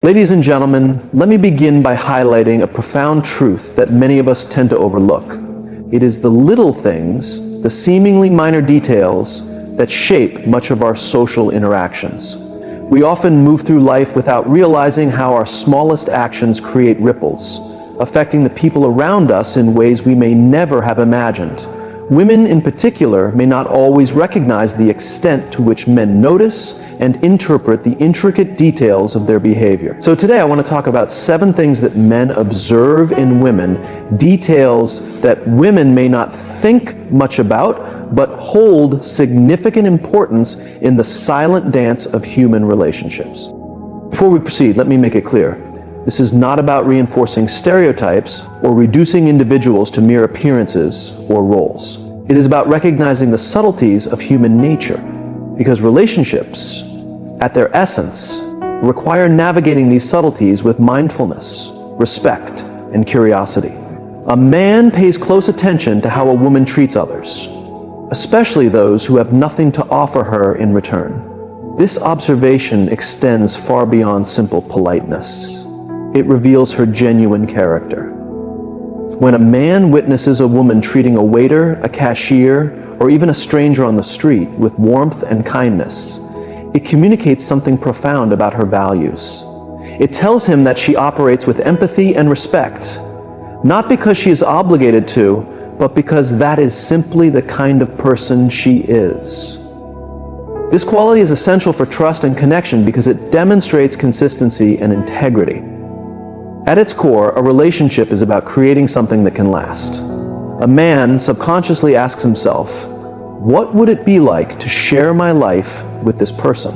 Ladies and gentlemen, let me begin by highlighting a profound truth that many of us tend to overlook. It is the little things, the seemingly minor details, that shape much of our social interactions. We often move through life without realizing how our smallest actions create ripples, affecting the people around us in ways we may never have imagined. Women in particular may not always recognize the extent to which men notice and interpret the intricate details of their behavior. So today I want to talk about 7 things that men observe in women, details that women may not think much about, but hold significant importance in the silent dance of human relationships. Before we proceed, let me make it clear. This is not about reinforcing stereotypes or reducing individuals to mere appearances or roles. It is about recognizing the subtleties of human nature, because relationships, at their essence, require navigating these subtleties with mindfulness, respect, and curiosity. A man pays close attention to how a woman treats others, especially those who have nothing to offer her in return. This observation extends far beyond simple politeness. It reveals her genuine character. When a man witnesses a woman treating a waiter, a cashier, or even a stranger on the street with warmth and kindness, it communicates something profound about her values. It tells him that she operates with empathy and respect, not because she is obligated to, but because that is simply the kind of person she is. This quality is essential for trust and connection because it demonstrates consistency and integrity. At its core, a relationship is about creating something that can last. A man subconsciously asks himself, what would it be like to share my life with this person?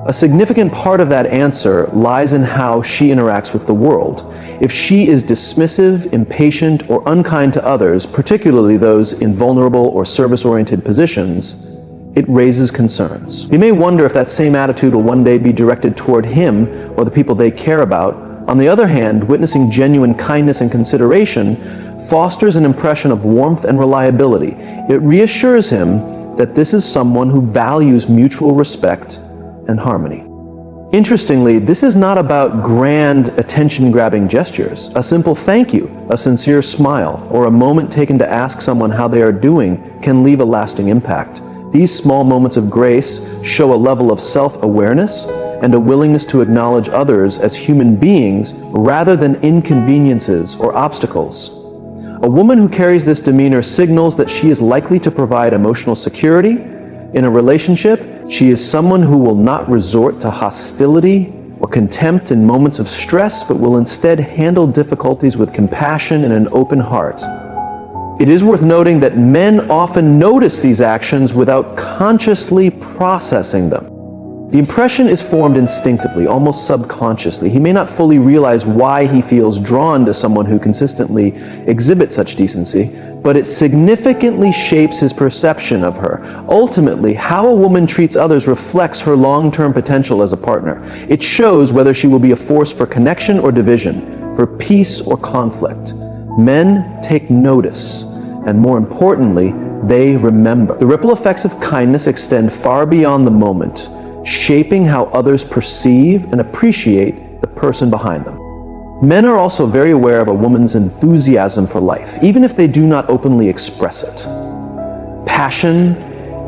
A significant part of that answer lies in how she interacts with the world. If she is dismissive, impatient, or unkind to others, particularly those in vulnerable or service-oriented positions, it raises concerns. You may wonder if that same attitude will one day be directed toward him or the people they care about. On the other hand, witnessing genuine kindness and consideration fosters an impression of warmth and reliability. It reassures him that this is someone who values mutual respect and harmony. Interestingly, this is not about grand attention-grabbing gestures. A simple thank you, a sincere smile, or a moment taken to ask someone how they are doing can leave a lasting impact. These small moments of grace show a level of self-awareness and a willingness to acknowledge others as human beings rather than inconveniences or obstacles. A woman who carries this demeanor signals that she is likely to provide emotional security. In a relationship, she is someone who will not resort to hostility or contempt in moments of stress, but will instead handle difficulties with compassion and an open heart. It is worth noting that men often notice these actions without consciously processing them. The impression is formed instinctively, almost subconsciously. He may not fully realize why he feels drawn to someone who consistently exhibits such decency, but it significantly shapes his perception of her. Ultimately, how a woman treats others reflects her long-term potential as a partner. It shows whether she will be a force for connection or division, for peace or conflict. Men take notice, and more importantly, they remember. The ripple effects of kindness extend far beyond the moment, shaping how others perceive and appreciate the person behind them. Men are also very aware of a woman's enthusiasm for life, even if they do not openly express it. Passion,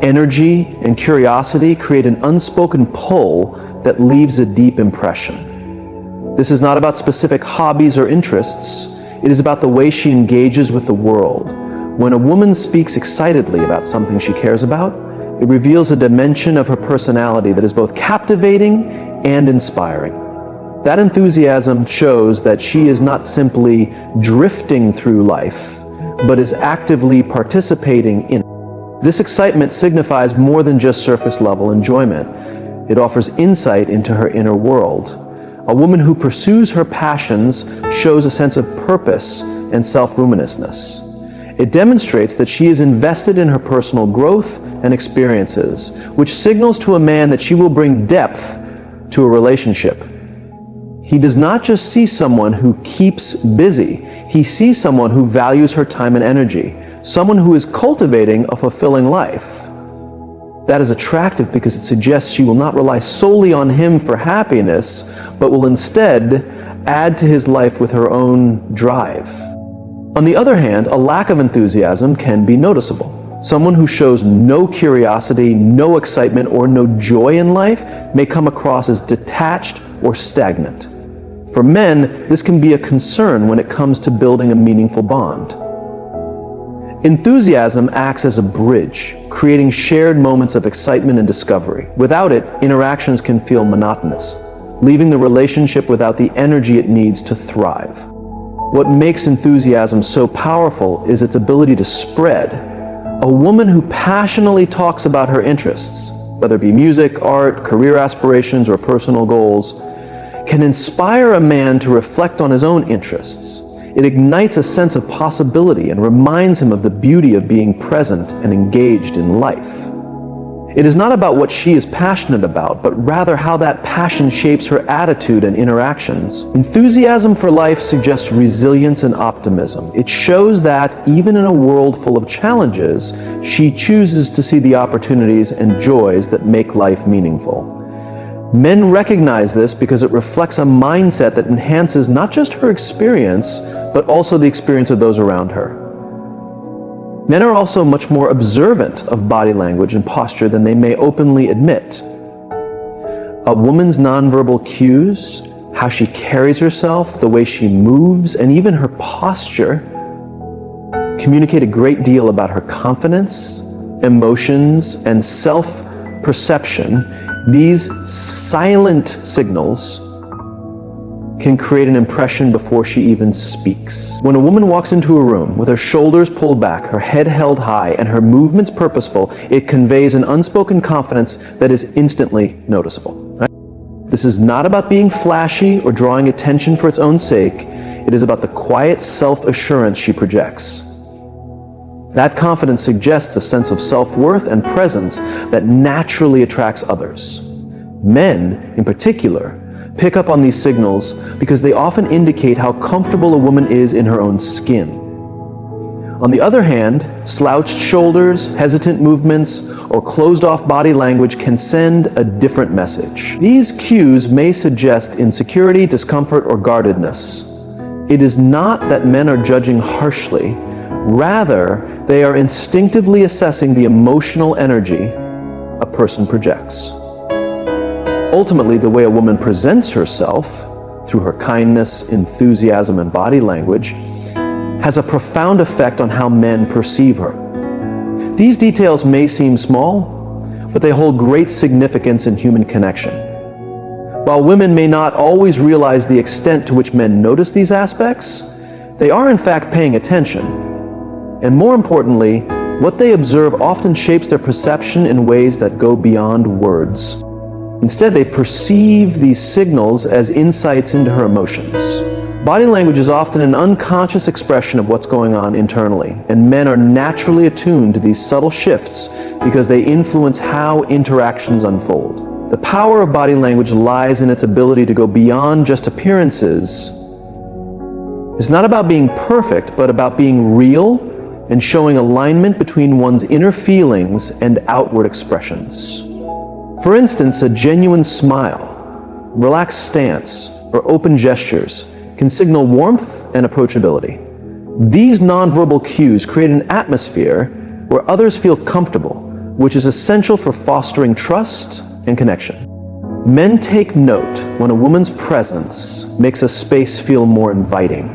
energy, and curiosity create an unspoken pull that leaves a deep impression. This is not about specific hobbies or interests. It is about the way she engages with the world. When a woman speaks excitedly about something she cares about, it reveals a dimension of her personality that is both captivating and inspiring. That enthusiasm shows that she is not simply drifting through life, but is actively participating in it. This excitement signifies more than just surface-level enjoyment. It offers insight into her inner world. A woman who pursues her passions shows a sense of purpose and self-luminousness. It demonstrates that she is invested in her personal growth and experiences, which signals to a man that she will bring depth to a relationship. He does not just see someone who keeps busy. He sees someone who values her time and energy, someone who is cultivating a fulfilling life. That is attractive because it suggests she will not rely solely on him for happiness, but will instead add to his life with her own drive. On the other hand, a lack of enthusiasm can be noticeable. Someone who shows no curiosity, no excitement, or no joy in life may come across as detached or stagnant. For men, this can be a concern when it comes to building a meaningful bond. Enthusiasm acts as a bridge, creating shared moments of excitement and discovery. Without it, interactions can feel monotonous, leaving the relationship without the energy it needs to thrive. What makes enthusiasm so powerful is its ability to spread. A woman who passionately talks about her interests, whether it be music, art, career aspirations, or personal goals, can inspire a man to reflect on his own interests. It ignites a sense of possibility and reminds him of the beauty of being present and engaged in life. It is not about what she is passionate about, but rather how that passion shapes her attitude and interactions. Enthusiasm for life suggests resilience and optimism. It shows that, even in a world full of challenges, she chooses to see the opportunities and joys that make life meaningful. Men recognize this because it reflects a mindset that enhances not just her experience, but also the experience of those around her. Men are also much more observant of body language and posture than they may openly admit. A woman's nonverbal cues, how she carries herself, the way she moves, and even her posture communicate a great deal about her confidence, emotions, and self-perception. These silent signals can create an impression before she even speaks. When a woman walks into a room with her shoulders pulled back, her head held high, and her movements purposeful, it conveys an unspoken confidence that is instantly noticeable. This is not about being flashy or drawing attention for its own sake. It is about the quiet self-assurance she projects. That confidence suggests a sense of self-worth and presence that naturally attracts others. Men, in particular, pick up on these signals because they often indicate how comfortable a woman is in her own skin. On the other hand, slouched shoulders, hesitant movements, or closed-off body language can send a different message. These cues may suggest insecurity, discomfort, or guardedness. It is not that men are judging harshly. Rather, they are instinctively assessing the emotional energy a person projects. Ultimately, the way a woman presents herself, through her kindness, enthusiasm, and body language, has a profound effect on how men perceive her. These details may seem small, but they hold great significance in human connection. While women may not always realize the extent to which men notice these aspects, they are in fact paying attention. And more importantly, what they observe often shapes their perception in ways that go beyond words. Instead, they perceive these signals as insights into her emotions. Body language is often an unconscious expression of what's going on internally, and men are naturally attuned to these subtle shifts because they influence how interactions unfold. The power of body language lies in its ability to go beyond just appearances. It's not about being perfect, but about being real and showing alignment between one's inner feelings and outward expressions. For instance, a genuine smile, relaxed stance, or open gestures can signal warmth and approachability. These nonverbal cues create an atmosphere where others feel comfortable, which is essential for fostering trust and connection. Men take note when a woman's presence makes a space feel more inviting.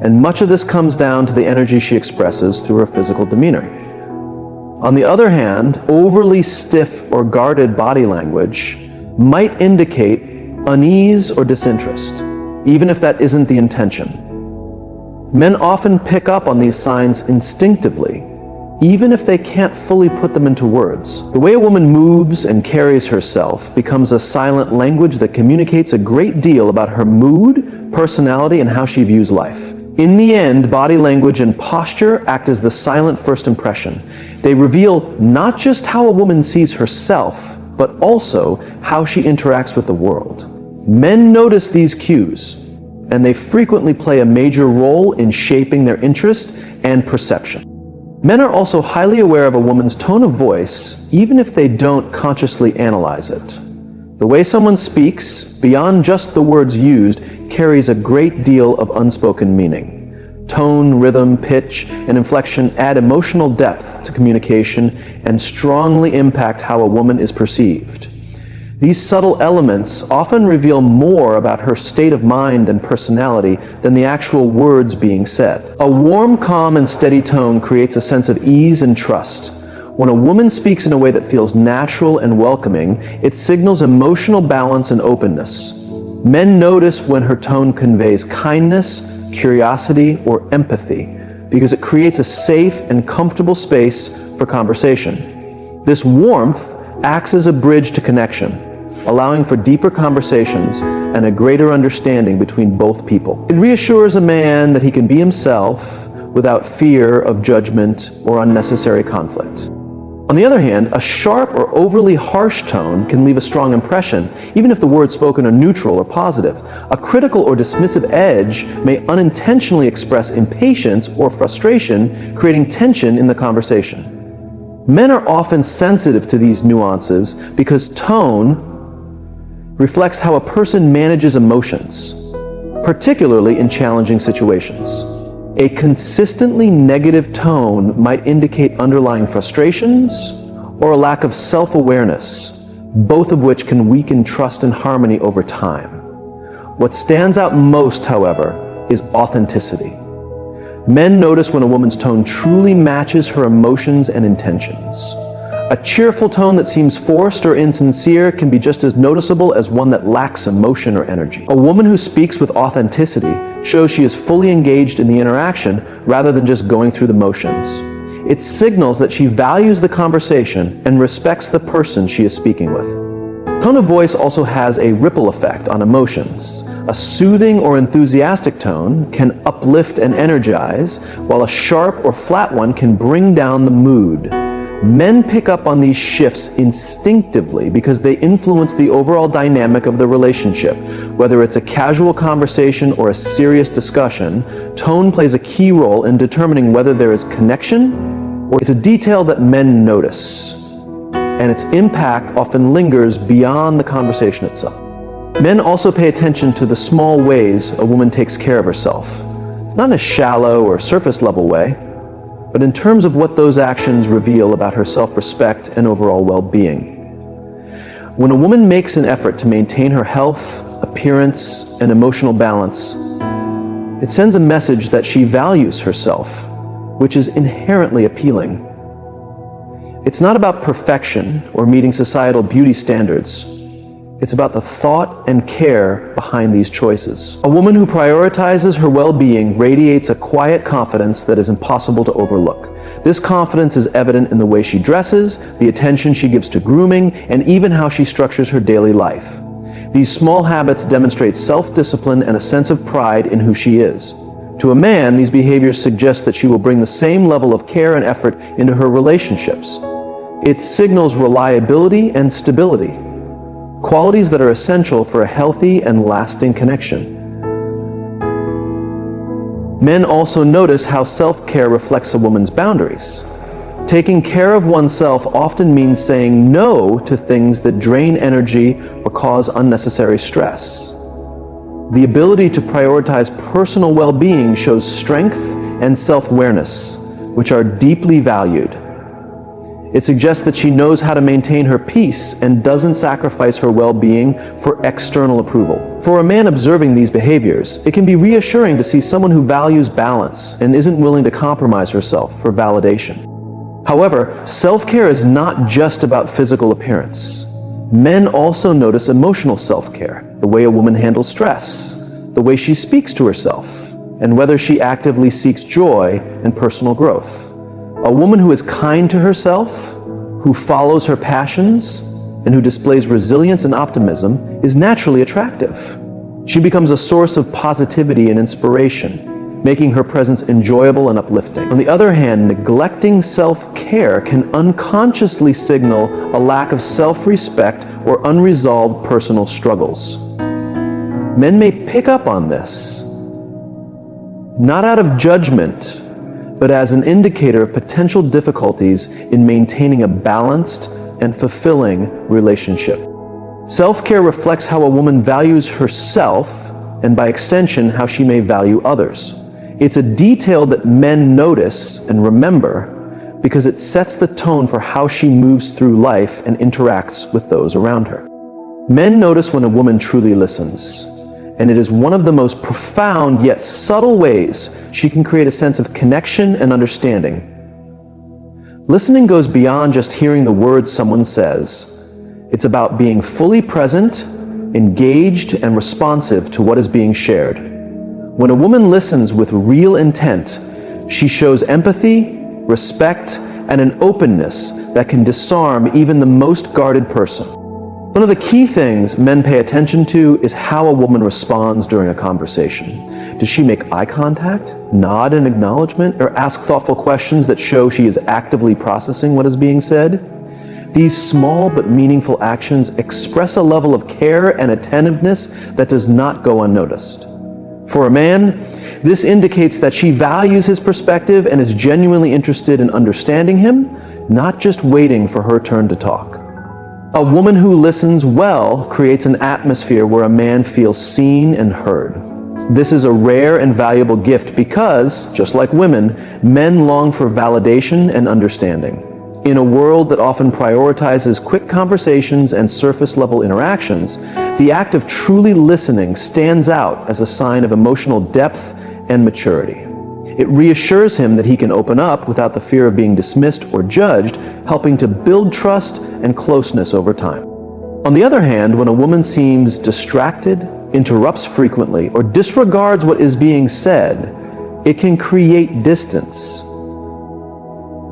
And much of this comes down to the energy she expresses through her physical demeanor. On the other hand, overly stiff or guarded body language might indicate unease or disinterest, even if that isn't the intention. Men often pick up on these signs instinctively, even if they can't fully put them into words. The way a woman moves and carries herself becomes a silent language that communicates a great deal about her mood, personality, and how she views life. In the end, body language and posture act as the silent first impression. They reveal not just how a woman sees herself, but also how she interacts with the world. Men notice these cues, and they frequently play a major role in shaping their interest and perception. Men are also highly aware of a woman's tone of voice, even if they don't consciously analyze it. The way someone speaks, beyond just the words used, carries a great deal of unspoken meaning. Tone, rhythm, pitch, and inflection add emotional depth to communication and strongly impact how a woman is perceived. These subtle elements often reveal more about her state of mind and personality than the actual words being said. A warm, calm, and steady tone creates a sense of ease and trust. When a woman speaks in a way that feels natural and welcoming, it signals emotional balance and openness. Men notice when her tone conveys kindness, curiosity, or empathy, because it creates a safe and comfortable space for conversation. This warmth acts as a bridge to connection, allowing for deeper conversations and a greater understanding between both people. It reassures a man that he can be himself without fear of judgment or unnecessary conflict. On the other hand, a sharp or overly harsh tone can leave a strong impression, even if the words spoken are neutral or positive. A critical or dismissive edge may unintentionally express impatience or frustration, creating tension in the conversation. Men are often sensitive to these nuances because tone reflects how a person manages emotions, particularly in challenging situations. A consistently negative tone might indicate underlying frustrations or a lack of self-awareness, both of which can weaken trust and harmony over time. What stands out most, however, is authenticity. Men notice when a woman's tone truly matches her emotions and intentions. A cheerful tone that seems forced or insincere can be just as noticeable as one that lacks emotion or energy. A woman who speaks with authenticity shows she is fully engaged in the interaction rather than just going through the motions. It signals that she values the conversation and respects the person she is speaking with. Tone of voice also has a ripple effect on emotions. A soothing or enthusiastic tone can uplift and energize, while a sharp or flat one can bring down the mood. Men pick up on these shifts instinctively because they influence the overall dynamic of the relationship. Whether it's a casual conversation or a serious discussion, tone plays a key role in determining whether there is connection or it's a detail that men notice, and its impact often lingers beyond the conversation itself. Men also pay attention to the small ways a woman takes care of herself, not in a shallow or surface level way, but in terms of what those actions reveal about her self-respect and overall well-being. When a woman makes an effort to maintain her health, appearance, and emotional balance, it sends a message that she values herself, which is inherently appealing. It's not about perfection or meeting societal beauty standards. It's about the thought and care behind these choices. A woman who prioritizes her well-being radiates a quiet confidence that is impossible to overlook. This confidence is evident in the way she dresses, the attention she gives to grooming, and even how she structures her daily life. These small habits demonstrate self-discipline and a sense of pride in who she is. To a man, these behaviors suggest that she will bring the same level of care and effort into her relationships. It signals reliability and stability, qualities that are essential for a healthy and lasting connection. Men also notice how self-care reflects a woman's boundaries. Taking care of oneself often means saying no to things that drain energy or cause unnecessary stress. The ability to prioritize personal well-being shows strength and self-awareness, which are deeply valued. It suggests that she knows how to maintain her peace and doesn't sacrifice her well-being for external approval. For a man observing these behaviors, it can be reassuring to see someone who values balance and isn't willing to compromise herself for validation. However, self-care is not just about physical appearance. Men also notice emotional self-care, the way a woman handles stress, the way she speaks to herself, and whether she actively seeks joy and personal growth. A woman who is kind to herself, who follows her passions, and who displays resilience and optimism is naturally attractive. She becomes a source of positivity and inspiration, making her presence enjoyable and uplifting. On the other hand, neglecting self-care can unconsciously signal a lack of self-respect or unresolved personal struggles. Men may pick up on this, not out of judgment, but as an indicator of potential difficulties in maintaining a balanced and fulfilling relationship. Self-care reflects how a woman values herself, and by extension, how she may value others. It's a detail that men notice and remember because it sets the tone for how she moves through life and interacts with those around her. Men notice when a woman truly listens, and it is one of the most profound yet subtle ways she can create a sense of connection and understanding. Listening goes beyond just hearing the words someone says. It's about being fully present, engaged, and responsive to what is being shared. When a woman listens with real intent, she shows empathy, respect, and an openness that can disarm even the most guarded person. One of the key things men pay attention to is how a woman responds during a conversation. Does she make eye contact, nod in acknowledgement, or ask thoughtful questions that show she is actively processing what is being said? These small but meaningful actions express a level of care and attentiveness that does not go unnoticed. For a man, this indicates that she values his perspective and is genuinely interested in understanding him, not just waiting for her turn to talk. A woman who listens well creates an atmosphere where a man feels seen and heard. This is a rare and valuable gift because, just like women, men long for validation and understanding. In a world that often prioritizes quick conversations and surface-level interactions, the act of truly listening stands out as a sign of emotional depth and maturity. It reassures him that he can open up without the fear of being dismissed or judged, helping to build trust and closeness over time. On the other hand, when a woman seems distracted, interrupts frequently, or disregards what is being said, it can create distance.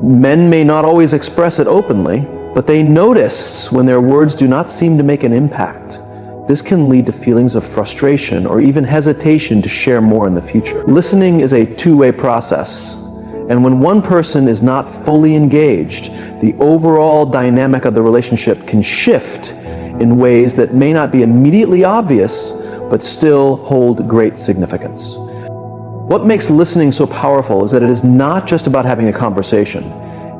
Men may not always express it openly, but they notice when their words do not seem to make an impact. This can lead to feelings of frustration or even hesitation to share more in the future. Listening is a two-way process, and when one person is not fully engaged, the overall dynamic of the relationship can shift in ways that may not be immediately obvious, but still hold great significance. What makes listening so powerful is that it is not just about having a conversation.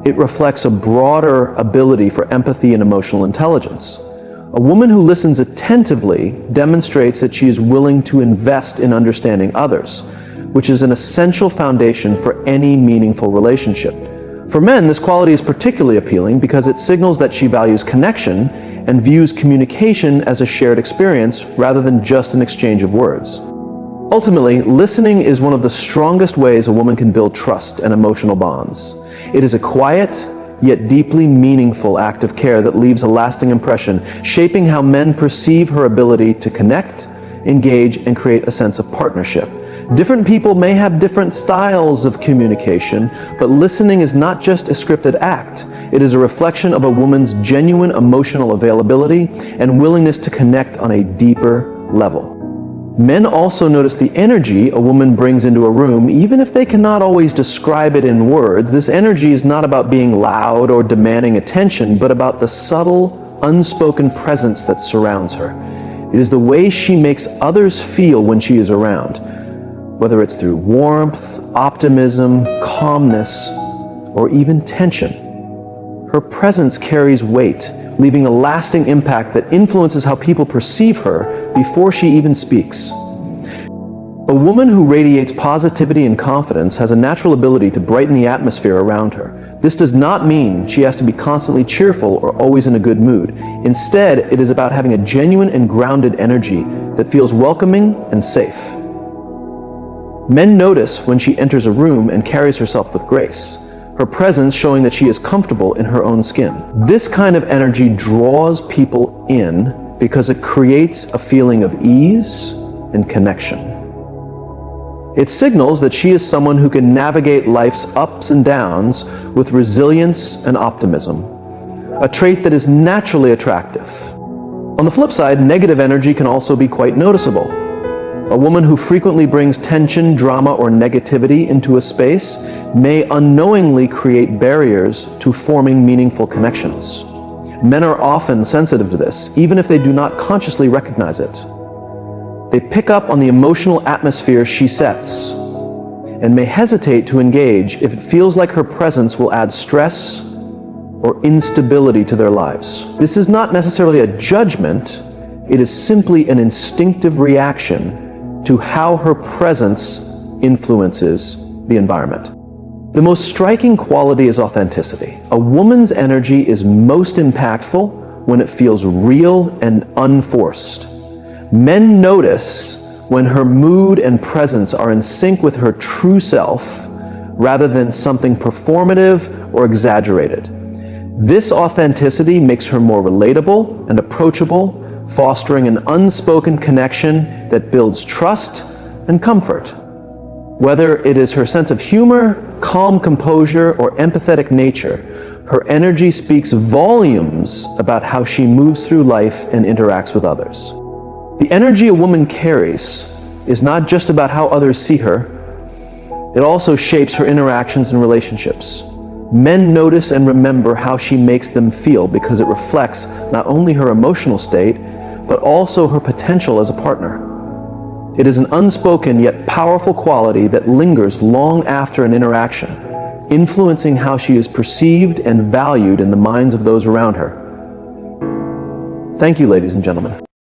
It reflects a broader ability for empathy and emotional intelligence. A woman who listens attentively demonstrates that she is willing to invest in understanding others, which is an essential foundation for any meaningful relationship. For men, this quality is particularly appealing because it signals that she values connection and views communication as a shared experience rather than just an exchange of words. Ultimately, listening is one of the strongest ways a woman can build trust and emotional bonds. It is a quiet, yet deeply meaningful act of care that leaves a lasting impression, shaping how men perceive her ability to connect, engage, and create a sense of partnership. Different people may have different styles of communication, but listening is not just a scripted act. It is a reflection of a woman's genuine emotional availability and willingness to connect on a deeper level. Men also notice the energy a woman brings into a room, even if they cannot always describe it in words. This energy is not about being loud or demanding attention, but about the subtle, unspoken presence that surrounds her. It is the way she makes others feel when she is around, whether it's through warmth, optimism, calmness, or even tension. Her presence carries weight, leaving a lasting impact that influences how people perceive her before she even speaks. A woman who radiates positivity and confidence has a natural ability to brighten the atmosphere around her. This does not mean she has to be constantly cheerful or always in a good mood. Instead, it is about having a genuine and grounded energy that feels welcoming and safe. Men notice when she enters a room and carries herself with grace, her presence showing that she is comfortable in her own skin. This kind of energy draws people in because it creates a feeling of ease and connection. It signals that she is someone who can navigate life's ups and downs with resilience and optimism, a trait that is naturally attractive. On the flip side, negative energy can also be quite noticeable. A woman who frequently brings tension, drama, or negativity into a space may unknowingly create barriers to forming meaningful connections. Men are often sensitive to this, even if they do not consciously recognize it. They pick up on the emotional atmosphere she sets, and may hesitate to engage if it feels like her presence will add stress or instability to their lives. This is not necessarily a judgment, it is simply an instinctive reaction to how her presence influences the environment. The most striking quality is authenticity. A woman's energy is most impactful when it feels real and unforced. Men notice when her mood and presence are in sync with her true self rather than something performative or exaggerated. This authenticity makes her more relatable and approachable, fostering an unspoken connection that builds trust and comfort. Whether it is her sense of humor, calm composure, or empathetic nature, her energy speaks volumes about how she moves through life and interacts with others. The energy a woman carries is not just about how others see her, it also shapes her interactions and relationships. Men notice and remember how she makes them feel because it reflects not only her emotional state, but also her potential as a partner. It is an unspoken yet powerful quality that lingers long after an interaction, influencing how she is perceived and valued in the minds of those around her. Thank you, ladies and gentlemen.